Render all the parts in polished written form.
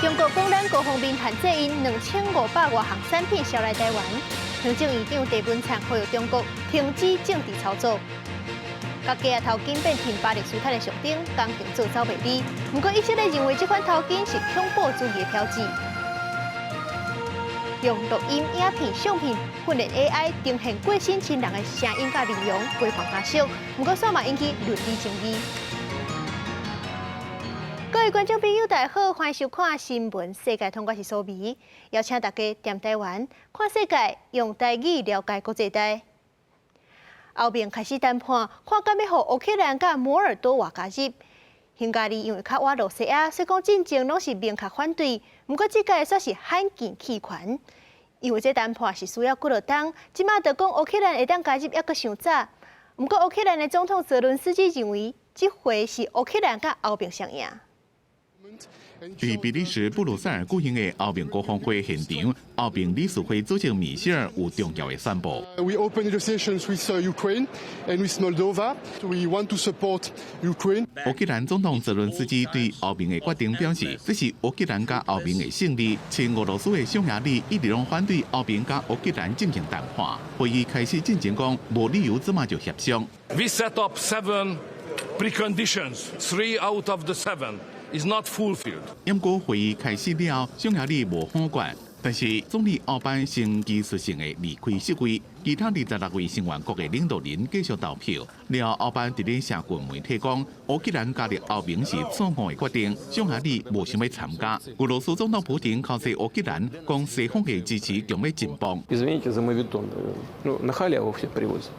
中国公咱各方面限制因2500多项产品销来台湾，行政院长郑文灿呼吁中国停止政治操作。甲假头巾变成巴黎书摊的象征，工程做走袂离。不过，一些人认为这款头巾是恐怖主义的标志。用录音、影片、相片训练 AI 呈现过身亲人的声音甲内容，规范化色。不过，煞嘛引起伦理争议。各位观众朋友，大家好，欢迎收看新闻世界通，我是苏眉，邀请大家踮台湾看世界，用台语了解国际台。后面开始谈判，看敢要互乌克兰甲摩尔多瓦加入。匈牙利因为较瓦罗西亚，所以讲进前拢是明确反对。不过这届煞是罕见弃权，因为这谈判是需要几落冬，即马就讲乌克兰会当加入还阁伤早。不过乌克兰的总统泽伦斯基认为，这回是乌克兰甲后面双赢。在比利时布鲁塞尔举行的欧盟国峰会现场，欧盟理事会主席米歇尔有重要的宣布。We open negotiations with Ukraine and with Moldova. We want to support Ukraine. 乌克兰总统泽伦斯基对欧盟的决定表示，这是乌克兰甲欧盟的胜利。亲俄罗斯的匈牙利一直拢反对欧盟甲乌克兰进行谈判。会议开始进前讲，无理由即马就协商。We set up 7 preconditions. 3 out of the 7. is not fulfilled. 因过会议开始了，匈牙利无反管，但是总理奥班先技术性的离开席位，其他26位成员国的领导人继续投票。了奥班伫咧社群媒体讲，乌克兰加入欧盟是错误的决定，匈牙利无想要参加。俄罗斯总统普京靠说乌克兰，讲西方的支持强要进步。Извините за мавитон, на халяву все привозят.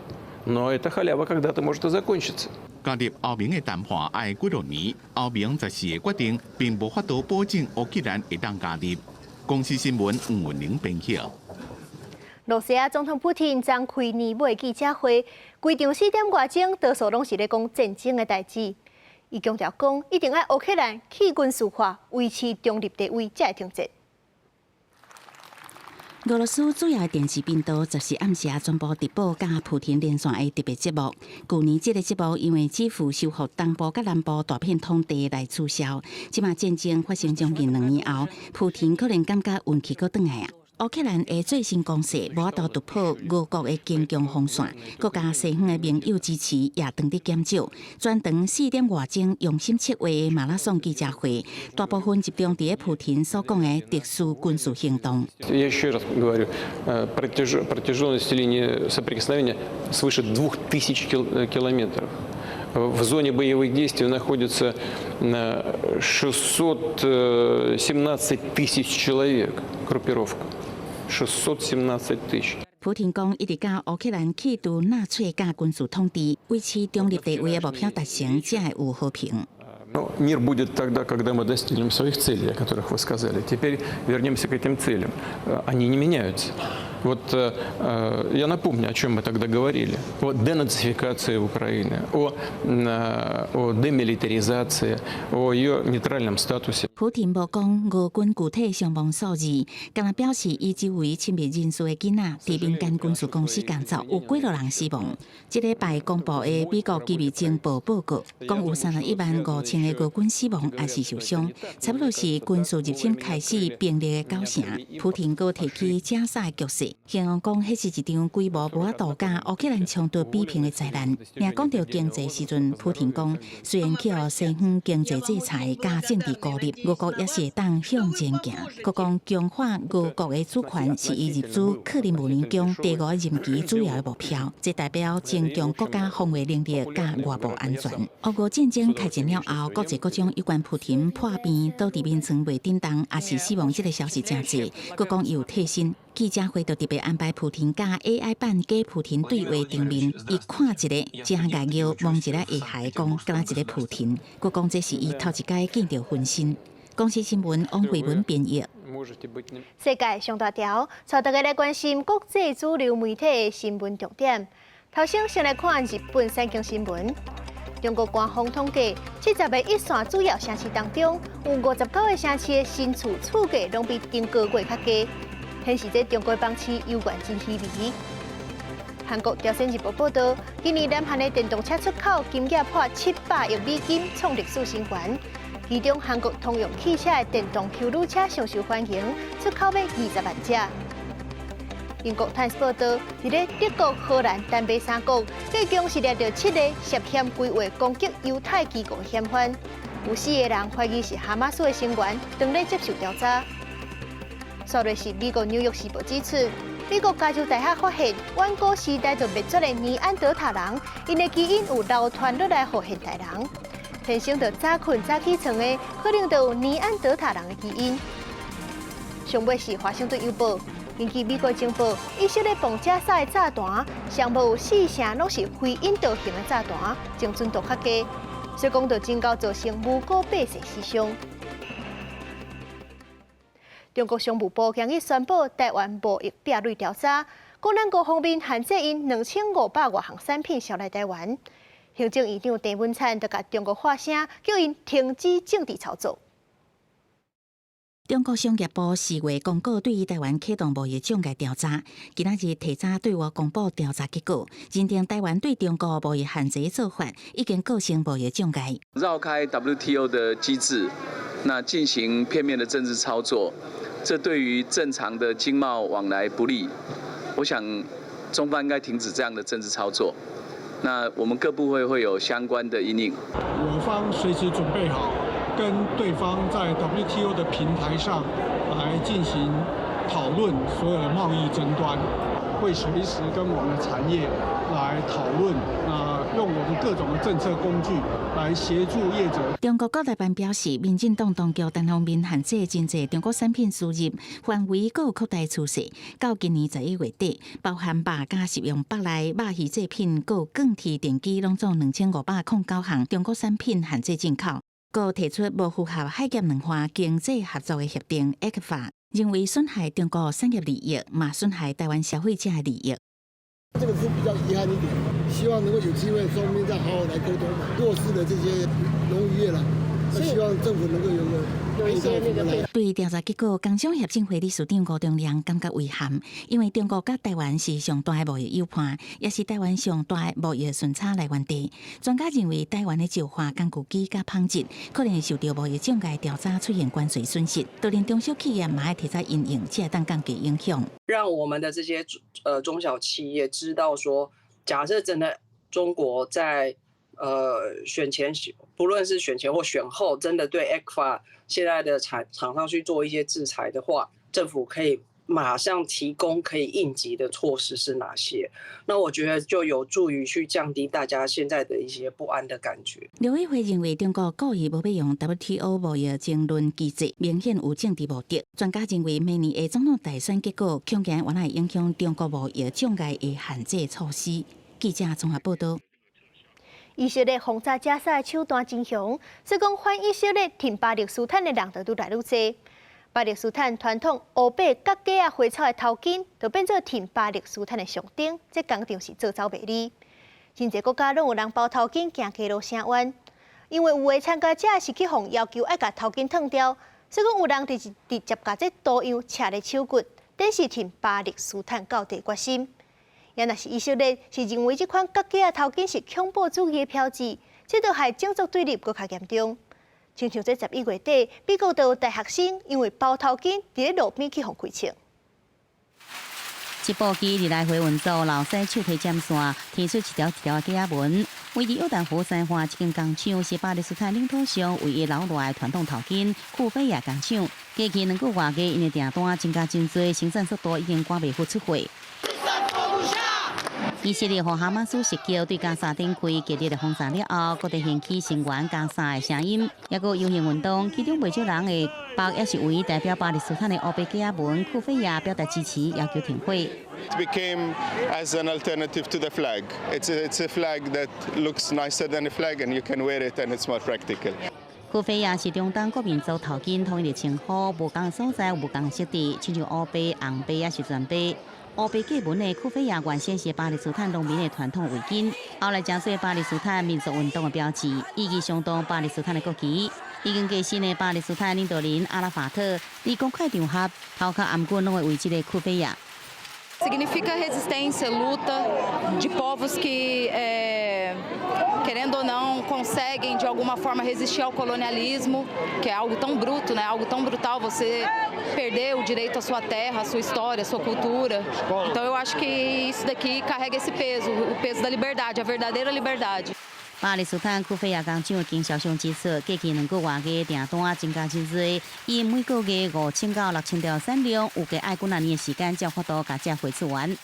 Но эта халява когда-то может и закончиться. 加入欧盟的谈判要几多年？欧盟14个决定，并无法度保证乌克兰会当加入。公司新闻黄文玲编辑。罗西亚总统普京将开年尾记者会，规场4点外钟，多数拢是咧讲战争的代志。伊强调讲，一定要乌克兰去军事化，维持中立地位，才会停战。俄罗斯主要的电视频道14暗时宣布直播甲普廷连线的特别节目。去年这个节目因为只负收复东部甲南部大片土地来取消，即马战争发生将近2年后，普廷可能感觉运气搁转来啊。乌克兰的最新攻势无法度突破俄国的坚强防线，国家西方的盟友支持也当伫减少。专长4点外钟用心策划的马拉松记者会，大部分集中伫普廷所讲的特殊军事行动。Я еще раз говорю, протяженность линии соприкосновения свыше 2000 километров. В зоне боевых действий находится 617 тысяч человек, группировка. 617 тысяч. 普廷讲，一直甲乌克兰企图纳粹甲军事统治，维持中立地位的目标达成，才会有和平。Но мир будет тогда, когда мы достигнем своих целей, о которых вы сказали. Теперь вернемся к этим целям. Они не меняются. Вот я напомню, о чем мы тогда говорили. О денацификации Украины, о демилитаризации, о ее нейтральном статусе. 普廷无讲俄军具体伤亡数字，敢若表示伊周围亲密人士的囡仔伫民间军事公司工作，有几多人死亡。这礼拜公布的美国机密情报报告，讲有315000个俄军死亡还是受伤，差不多是军事入侵开始兵力的9成。普廷阁提起加沙的局势，形容讲迄是一场规模无法度甲乌克兰冲突比拼的灾难。另讲到经济时阵，普廷讲虽然去予西方经济制裁加政治孤立，俄国也是会当向前行。佮讲强化俄国的主权是伊入主克里姆林宫第5个任期主要的目标，这代表增强国家防卫能力甲外部安全。俄乌战争开战了后，国际各种有关普廷破病倒伫眠床未振动，也是死亡这个消息真济。佮讲伊有替身。记者会就特别安排普廷甲 AI 版假普廷对话顶面，伊看一个，只下牙咬，望一个下海讲，敢若一个普廷。佮讲这是伊头一摆见到分身。公司新闻王慧文编译。世界上大条，带大家来关心国际主流媒体的新闻重点。头先先来看日本三经新闻。中国官方统计，70个一线主要城市当中，有59个城市的新厝厝价拢比前个月较低。显示这中国房市有关真稀微。韩国朝鲜日报报道，今年南韩的电动车出口金额破700亿美金，创历史新高。其中韩国通用汽车的电动 Q 路车上市欢迎，出口要20万只。英国《Times》报道，在德国、荷兰、丹麦三国，最共是抓到7个涉嫌规划攻击犹太机构的嫌犯，有4个人怀疑是哈马斯的成员，正在接受调查。昨日是美国《纽约时报》指出，美国加州大学发现远古时代就灭绝的尼安德塔人，因的基因有流传落来给现代人。天生就早困早起床的，可能就有尼安德塔人的基因。上尾是《华盛顿邮报》。根据美国情报，以色列绑架杀的炸弹，上无有4成拢是非引导型的炸弹，精准度较低，所以讲就真够造成无辜百姓死伤。中国商务部今日宣布，台湾贸易壁垒调查，讲咱国方面限制因2500多项产品销来台湾。行政院长郑文灿就甲中国发声，叫因停止政治操作。中国商业部4月公告对于台湾启动贸易障碍调查，今仔日提早对外公布调查结果，认定台湾对中国贸易限制做法已经构成贸易障碍。绕开 WTO 的机制，那进行片面的政治操作，这对于正常的经贸往来不利。我想中方应该停止这样的政治操作。那我们各部会有相关的因应。我方随时准备好。跟对方在 WTO 的平台上来进行讨论所有的贸易争端，会随时跟我们的产业来讨论，用我们各种的政策工具来协助业者。中国国台办表示，民进党当局单方面限制真济中国产品输入范围，还有扩大趋势。到今年11月底，包含肉加食用肉类、肉鱼制品、还有钢铁电机，拢总2509项中国产品限制进口。又提出无符合海峡两化经济合作的协定 ECFA， 认为损害中国产业利益，嘛损害台湾消费者的利益。这个是比较遗憾一点，希望能够有机会双边再好好来沟通弱势的这些农渔业了。希望政府能够有一些对调查结果，工商协进会理事长吴忠良感觉遗憾，因为中国甲台湾是上大的贸易友伴，也是台湾上大的贸易顺差来源地。专家认为，台湾的石化、工具机甲纺织可能会受到贸易障碍调查出现关税损失，就连中小企业嘛要提早因应，才会当降低影响。让我们的这些中小企业知道说，假设真的中国在选前，不论是选前或选后，真的对 ECFA 现在的厂商去做一些制裁的话，政府可以马上提供可以应急的措施是哪些？那我觉得就有助于去降低大家现在的一些不安的感觉。刘委会认为，中国故意无要用 WTO 贸易争论机制，明显有政治目的。专家认为，明年的总统大选结果，恐然原来影响中国贸易障碍的限制措施。记者综合报道。以色列轰炸加沙的手段真凶，所以讲反以色列挺巴勒斯坦的人就愈来愈多。巴勒斯坦传统乌白角架花草的头巾，就变做挺巴勒斯坦的象征，这工厂是做走袂离。真侪国家拢有人包头巾行街路声援，因为有的参加者是去互要求爱甲头巾脱掉，所以讲有人直接甲这图样插咧手骨，展示挺巴勒斯坦到底决心。也若是以色列是认为这款角架头巾是恐怖主义的标志，这就害种族对立更加严重。亲像这11月底，美国就有大学生因为包头巾伫咧路边去互开枪。一部机日来回运作，老西手提针线，提出一条的假文。位于约旦河西岸一间工厂，是巴勒斯坦领土上唯一留落来的传统头巾库菲亚工厂。过去2个月个，因的订单增加真多，生产速度已经赶袂赴出货。以色列和哈马斯袭击对加沙展开激烈的轰炸了后，各地掀起声援加沙的声音，也有游行运动，其中不少人的包也是为代表巴勒斯坦的乌白架文库菲亚表达支持，要求停火。It became as an alternative to the flag. It's a flag that looks nicer than a flag, and you can wear it, and it's more practical. 库菲亚是中东各民族头巾统一的称呼，无同的所在有无同的色地，亲像乌白、红白也是全白。乌白架纹的库菲亚原先是巴勒斯坦农民的传统围巾，后来加做巴勒斯坦民族运动的标志，意义相当巴勒斯坦的国旗。已经过身的巴勒斯坦领导人阿拉法特在公开场合头壳暗棍拢会为这个库菲亚。Significa resistência, luta de povos que querendo ou não, conseguem de alguma forma resistir ao colonialismo, que é algo tão bruto, né? Algo tão brutal, você perder o direito à sua terra, à sua história, à sua cultura. Então eu acho que isso daqui carrega esse peso, o peso da liberdade, a verdadeira liberdade. 巴黎斯坦库菲亚工厂的经销商指出，过去2个月的订单增加真多，以每个月5000到6000条产量，有计爱几多年的时间才发到甲这回出完。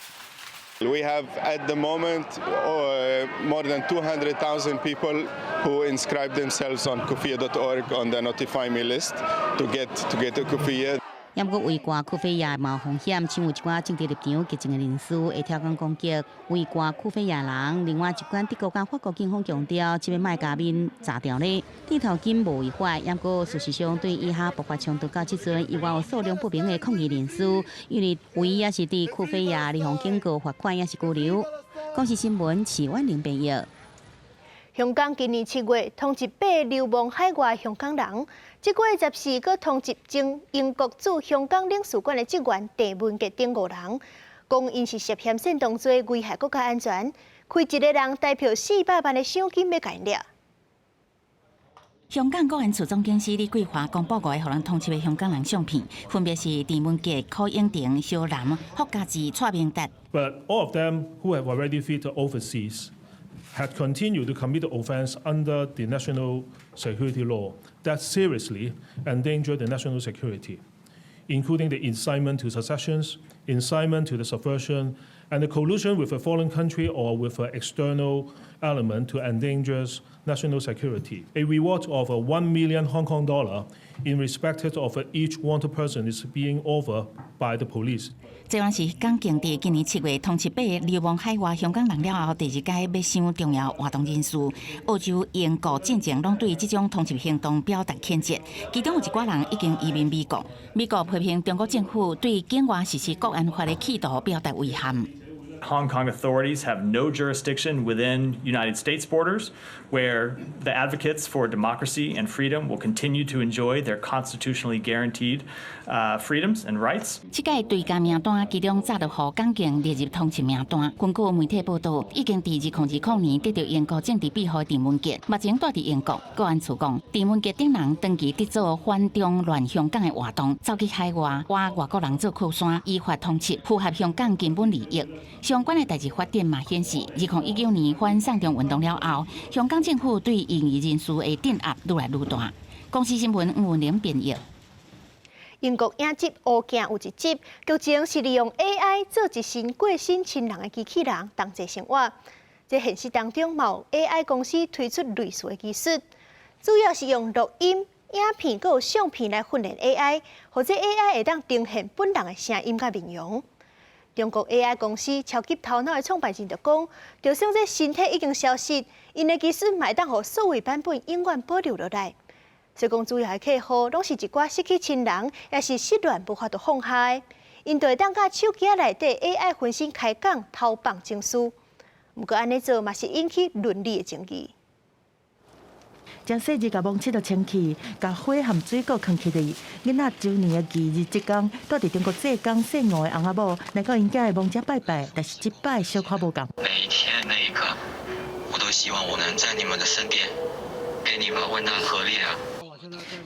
We have at the moment more than 200,000 people who inscribe themselves on kufia.org on the Notify Me list to get a kufia. 也不过，围挂库菲亚冒风险，像有一寡政治立场激进的人士会挑釁攻击围挂库菲亚人。另外一关德国甲法国警方强调，即要卖加面炸掉呢，地头金无违法。也不过，事实上对以下爆发冲突到即阵，以外有数量不明的抗议人士，因为唯一也是伫库菲亚立方警告、罚款也是拘留。公视新闻齐婉玲编译。 香港今年7月通缉8流亡海外香港人，这月14个通缉前英国驻香港领事馆的职员郑文杰等5人，讲因是涉嫌煽动罪，危害国家安全，开一个人代表400万的赏金要甲因掠。香港国安处总警司李桂华公布5个互人通缉的香港人相片，分别是郑文杰、柯永庭、萧南、霍家志、蔡明达。But all of them who have already fled overseas had continued to commit the offence under the national security law that seriously endanger the national security, including the incitement to secessions, incitement to the subversion, and the collusion with a foreign country or with an external element to endanger national security. A reward of $1 million Hong Kong in respect of each wanted person is being offered by the police. 这案是港警伫今年7月通缉8个流亡海外香港人了后，第2届要上重要活动人士。澳洲、英国进前拢对这种通缉行动表达谴责，其中有一寡人已经移民美国。美国批评中国政府对境外实施国安法的企图表达遗憾。 Hong Kong authorities have no jurisdiction within United States borders, where the advocates for democracy and freedom will continue to enjoy their constitutionally guaranteed freedoms and rights. 这届对加名单，其中早就予港警列入通缉名单。根据媒体报道，已经伫2020年得到英国政治庇护的郑文杰，目前住伫英国。国安处讲，郑文杰等人长期伫做反中乱香港的活动，走去海外挖外国人做靠山，依法通缉，符合香港根本利益。 相关的代志发展嘛显示，2019年反送中运动了后，香港政府对异议人士的镇压愈来愈大。公视新闻吴文玲编译。英国影集《乌镜》有一集，剧情是利用 AI 做一身过身亲人的机器人同齐生活。在现实当中，有 AI 公司推出类似的技术，主要是用录音、影片佮有相片来训练 AI， 或者 AI 会当呈现本人的声音甲面容。 中国 AI 公司超级头脑的创办人就讲，就算这身体已经消失，因的技术嘛当互数位版本永远保留落来。所以讲，主要的客户拢是一寡失去亲人，也是失恋无法度放下的，因就会当甲手机内底 AI 分身开讲偷放情绪。不过安尼做嘛是引起伦理的争议。 将细日甲蒙切到清气，甲火含水果放起里。囡仔周年的忌日即天，住伫中国浙江姓吴的翁仔某来到因家的蒙家拜拜，但是这摆小可无共。每一天每一刻，我都希望我能在你们的身边，给你们温暖和力量。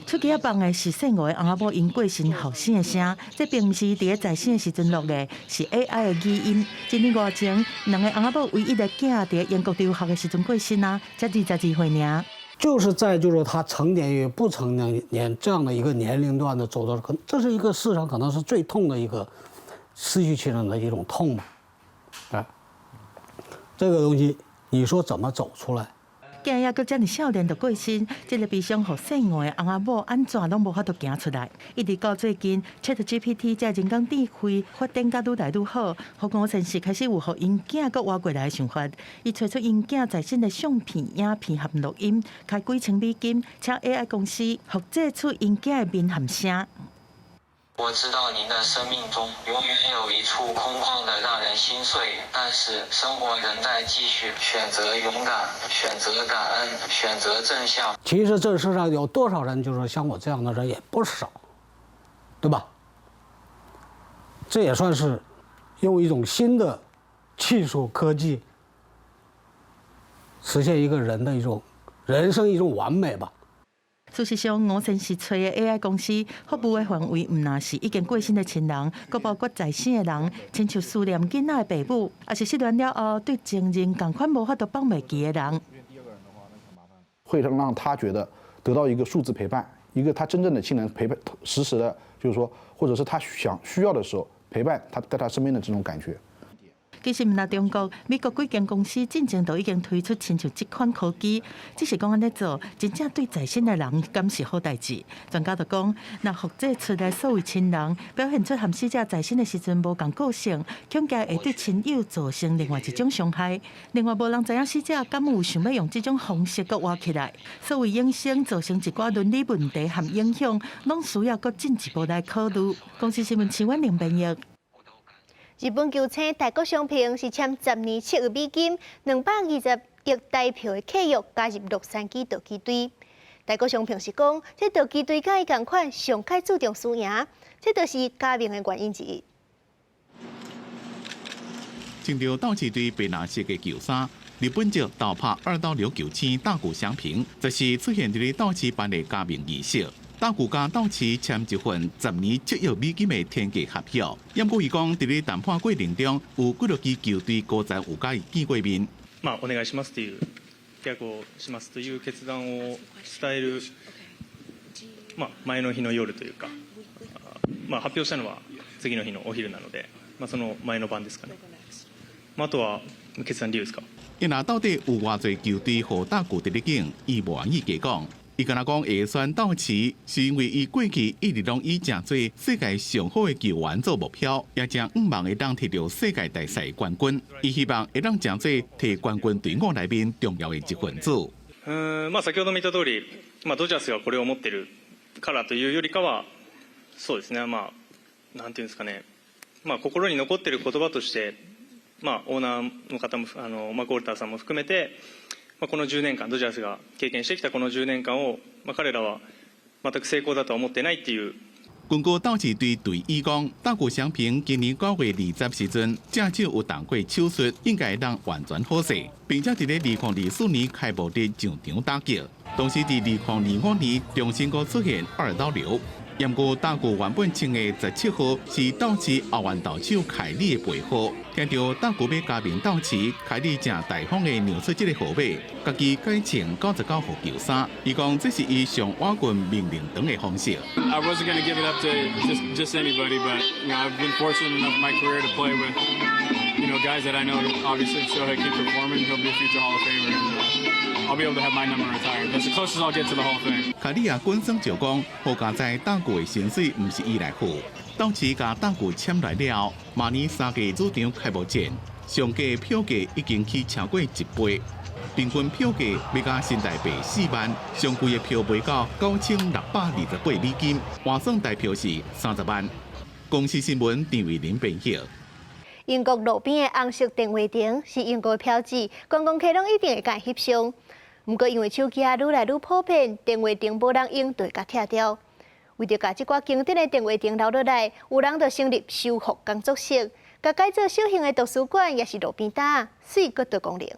出去放的是姓吴的翁仔某因过身后生的声，这并毋是伫咧在生的时阵录的，是 AI 的语音。1年外前，两个翁仔某唯一的囝伫咧英国留学的时阵过身啊，才22岁尔。 就是在他成年与不成年这样的一个年龄段的走到，这是一个世上可能是最痛的一个失去亲人的一种痛嘛，啊，这个东西你说怎么走出来？ 囝仔搁遮尔少年就过身，这个悲伤互姓吴的翁仔某安怎拢无法度行出来。一直到最近 ，ChatGPT 这人工智慧发展甲愈来愈好，互吴先生开始有互因囝搁活过来的想法。伊找出因囝在身的相片、影片含录音，开几千美金，请 AI 公司复制出因囝的面含声。 我知道您的生命中永远有一处空旷的让人心碎，但是生活仍在继续。选择勇敢，选择感恩，选择正向。其实这世上有多少人，就是像我这样的人也不少，对吧？这也算是用一种新的技术科技，实现一个人的一种人生一种完美吧。事实上，吴先生找的 AI 公司服务的范围，唔那是已经过身的亲人，佮包括在生的人，亲像思念囡仔的父母，也是失恋了后对情人同款无法度放袂记的人。会让他觉得得到一个数字陪伴，一个他真正的亲人陪伴，实时的，就是说，或者是他需要的时候陪伴他在他身边的这种感觉。其实，唔那中国，美国几间公司进前都已经推出亲像这款科技，只是讲安尼做，真正对在身的人敢是好代志。专家就讲，若复制出来所谓亲人表现出和死者在身的时阵无共个性，恐惊会对亲友造成另外一种伤害。另外，无人知影死者敢有想要用这种方式搁活起来，所谓影响造成一寡伦理问题和影响，拢需要搁进一步来考虑。公司新闻新闻林编译。日本球星大谷翔平是签10年7亿美金、220亿台票的契约，加入洛杉矶道奇队。大谷翔平是讲，这道奇队甲伊同款，上较注重输赢，这就是加名的原因之一。穿着道奇队白蓝色的球衫，日本籍倒拍2-6球星大谷翔平，则是出现伫道奇办的加名仪式。大谷甲道奇签一份10年7亿美金的天价合约，因过伊讲，伫咧谈判过程中，有几多支球隊高层有甲伊見過面。お願いしますという契約をしますという決断を伝える、前の日の夜というか、発表したのは次の日のお昼なので、その前の晩ですかね。あとは決断理由ですか。因若到底有偌濟球隊和大谷伫咧競，伊無願意加講。伊敢若講會選道奇，是因為伊過去一直攏以誠濟世界上好的球員做目標，也正希望會當摕到世界大賽冠軍。伊希望會當誠濟摕冠軍隊伍內面重要的一份子。先ほども言った通り、ドジャースがこれを持ってるからというよりかは、そうですね、なんていうんですかね、心に残ってる言葉として、オーナーの方もマコールターさんも含めて。この10年間、ドジャースが経験してきたこの10年間を、彼らは全く成功だとは思ってないっていう。根據道奇隊隊醫講，大谷翔平今年9月20時陣，正手有動過手術，應該讓完全好勢，並且伫咧2024年開幕日上場打擊。同時伫2025年重新個出現2-6。不過大谷原本穿的17號是道奇後援投手凱利的背號，聽到大谷要加名道奇，凱利正大方的讓出這個號碼，家己改穿99號球衫。伊講這是伊上瓦棍命令長的方式。I wasn't going to give it up to just anybody, but I've been fortunate enough in my career to play with guys that I know. Obviously, if Shohei keep performing, he'll be a future Hall of Famer. I'll be able to have my number retired. That's the closest I'll get to the Hall of Fame. 凱利也本身就講，好加在大谷的薪水唔是伊來付。道奇甲大谷簽來了，明年3月主場開幕戰，上價票價已經起超過1倍，平均票價要甲新台幣4萬，上貴的票賣到9628美金，換算台票是30萬。公司新聞陳偉林編譯。英國路邊的紅色電話亭是英國的標誌，觀光客攏一定會甲伊翕相。不過因為手機愈來愈普遍，電話亭無人用就甲拆掉。為着甲這寡經典的電話亭留落來，有人就成立修復工作室，甲改造小型的圖書館，也是路邊搭，水閣多功能。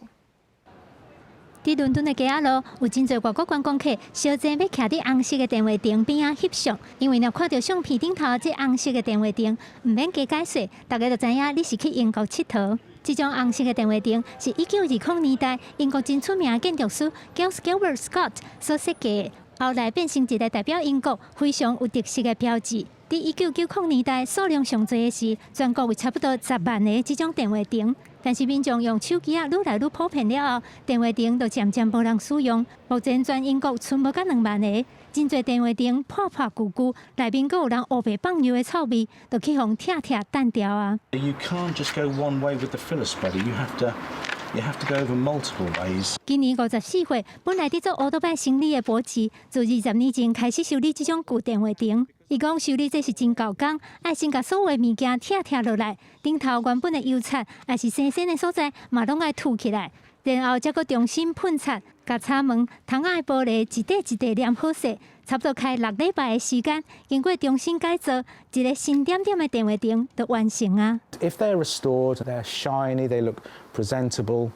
伫倫敦的街仔路，有真侪外國觀光客小姐要徛伫紅色的電話亭邊仔翕相，因為若看到相片頂頭這紅色的電話亭，唔免加解釋，大家就知影你是去英國佚佗。這種紅色的電話亭是1920年代英國真出名的建築師 Gilbert Scott 所設計的，後來變成一個代表英國非常有特色的標誌。伫1990年代數量上濟的時，全國有差不多10萬個這種電話亭。但是民眾用手機愈來愈普遍了後，電話亭就漸漸無人使用。目前全英國剩無甲2萬個，真濟電話亭破破舊舊，內面閣有人黑白放油的臭味，就去互拆單掉啊。You can't just go one way with the filler spreader. You have to go over multiple ways. 今年54歲，本來伫做烏多拜生理的博士，自20年前開始修理這種舊電話亭。伊講修理這是真夠工，愛先甲所有的物件拆落來，頂頭原本的油漆，還是生鏽的所在，嘛攏愛吐起來，然後再閣重新噴漆，甲插門、窗仔的玻璃一塊一塊黏好勢，差不多開6禮拜的時間，經過重新改造，一個新點點的電話亭就完成啊。If they're restored, they're shiny, they look presentable.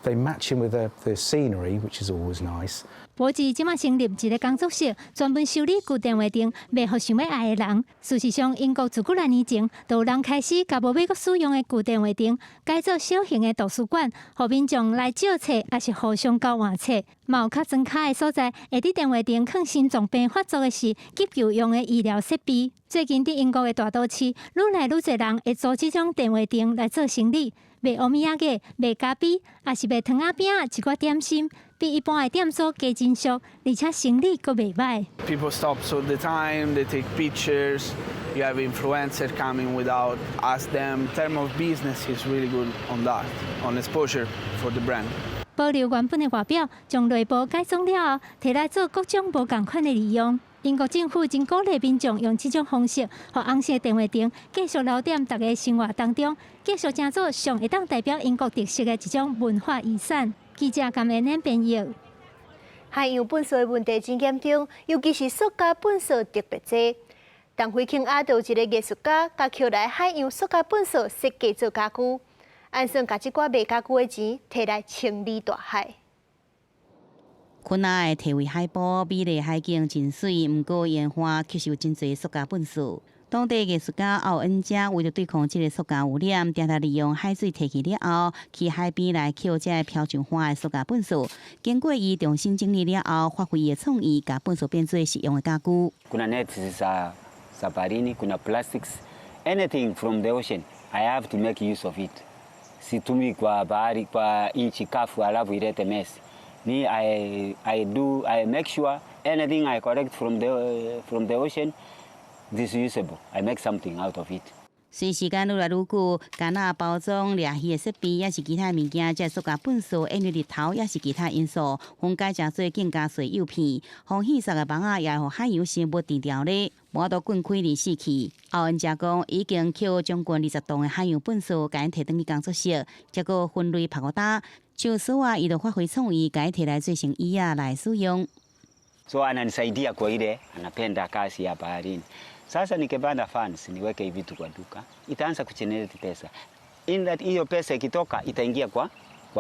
they match in with the scenery, which is always nice. 博智即马成立一个工作室，专门修理旧电话亭，卖互想要爱的人。事实上，英国自几来年前，就有人开始甲无要阁使用的旧电话亭改造小型的图书馆，互民众来借册，也是互相交换册。嘛有较装卡的所在，会伫电话亭放心脏病发作的是急救用的医疗设备。最近伫英国的大都市，愈来愈侪人会租这种电话亭来做生意。卖欧米茄、卖咖啡，也是卖糖仔饼一寡点心，比一般的店所加真俗，而且生意阁袂歹。People stop all the time. They take pictures. You have influencers coming without ask them. In terms of business, is really good on that, on exposure for the brand. 保留原本的外表，将内部改装了后，摕来做各种无共款的利用。英国政府真鼓励民众用这种方式，互红色电话亭继续留在大家生活当中，继续成做上会当代表英国特色的一种文化遗产。记者甘恩恩编译。海洋粪扫的问题真严重，尤其是塑胶粪扫特别多。东非肯亚就有一个艺术家，甲捡来海洋塑胶粪扫设计做家具，按算甲这寡卖家具的钱摕来清理大海。昆亚的提位海堡美丽海景真水，毋过烟花吸收真侪塑胶粪扫。当地艺术家奥恩家为了对抗这个塑胶污染，常常利用海水提起了后，去海边来捡这漂上花的塑胶粪扫。经过伊重新整理了后，发挥伊的创意，把粪扫变做实用的家具。Kuna nets sa baharini, kuna plastics, anything from the ocean, I have to make use of it. Situmi kwa bahari kwa nchi kavu alafu ilete mess. I make sure anything I collect from the ocean is usable. I make something out of it. 随时间愈来愈久，干那包装、掠鱼的设备，也是其他物件，即塑胶粪扫、因为日头，也是其他因素，分解真做更加水诱骗。防稀释的网仔也互海洋生物低调咧，无都滚开而死去。奥恩家讲，已经捡将近20吨的海洋粪扫，甲因摕转去工作室，结果分类拍个打。就所啊，伊就发挥创意，甲伊摕来做成椅仔来使用。So ananisaidia kwa ile anapenda kazi ya baharini. Sasa nikipanda fans niweke vitu kwa duka, itaanza kugenerate pesa. Hiyo pesa ikitoka itaingia kwa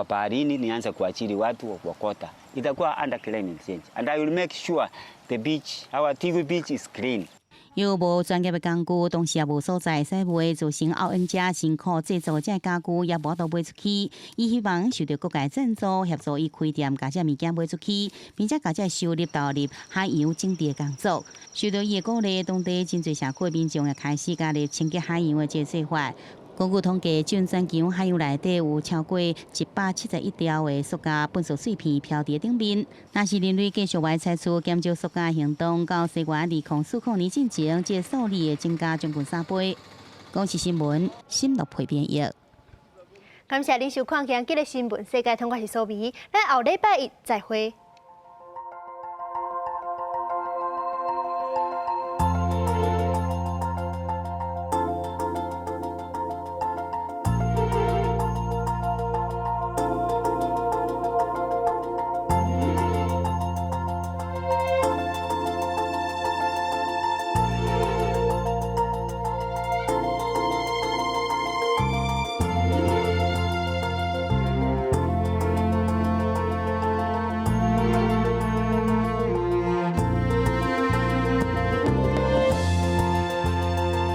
baharini, nianze kuajiri watu wa kuokota. Itakuwa under climate change. And I will make sure the beach, our Tiwi beach is clean. 又无专业的工具，同时也无所在使卖，造成奥恩家辛苦制作这家具也无都卖出去。伊希望受到各界赞助，协助伊开店，把这物件卖出去，并且把这收入投入海洋整治的工作。受到伊的鼓励，当地真侪社区民众也开始加入清洁海洋的这做法。根据统计，全全球海洋内底有超过171条的塑胶粪扫碎片漂伫顶面。若是人类继续来采取减少塑胶行动，到西元2040年进前，这数字会增加将近3倍。公视新闻，新乐培编译。感谢您收看今日的新闻世界，通我是苏眉，咱后礼拜一再会。